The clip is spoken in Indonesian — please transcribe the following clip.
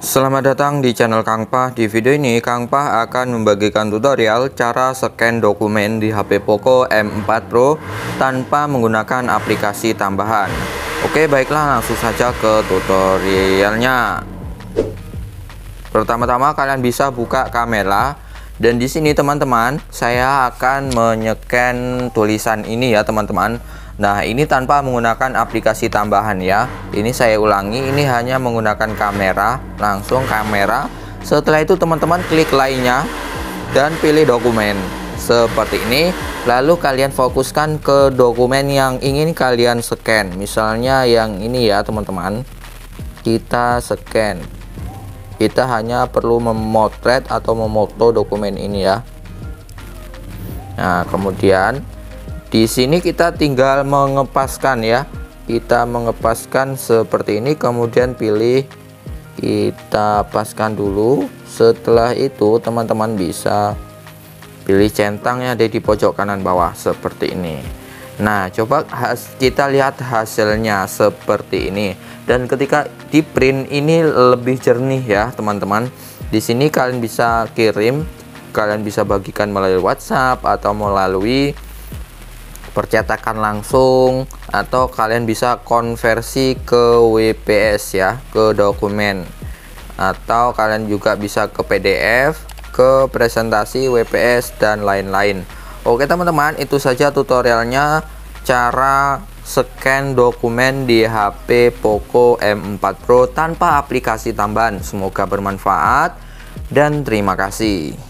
Selamat datang di channel Kang Pah. Di video ini Kang Pah akan membagikan tutorial cara scan dokumen di HP Poco M4 Pro tanpa menggunakan aplikasi tambahan. Oke, baiklah langsung saja ke tutorialnya. Pertama-tama kalian bisa buka kamera dan di sini teman-teman saya akan menyeken tulisan ini ya teman-teman. Nah, ini tanpa menggunakan aplikasi tambahan ya. Ini saya ulangi, ini hanya menggunakan kamera, langsung kamera. Setelah itu teman-teman klik lainnya dan pilih dokumen seperti ini. Lalu kalian fokuskan ke dokumen yang ingin kalian scan. Misalnya yang ini ya teman-teman. Kita scan. Kita hanya perlu memotret atau memoto dokumen ini ya. Nah, kemudian di sini kita tinggal mengepaskan ya. Kita mengepaskan seperti ini, kemudian pilih kita paskan dulu. Setelah itu teman-teman bisa pilih centang yang ada di pojok kanan bawah seperti ini. Nah, coba kita lihat hasilnya seperti ini. Dan ketika di print ini lebih jernih ya teman-teman. Di sini kalian bisa kirim, kalian bisa bagikan melalui WhatsApp atau melalui percetakan langsung, atau kalian bisa konversi ke WPS ya, ke dokumen, atau kalian juga bisa ke PDF, ke presentasi WPS dan lain-lain. Oke teman-teman, itu saja tutorialnya cara scan dokumen di HP Poco M4 Pro tanpa aplikasi tambahan. Semoga bermanfaat dan terima kasih.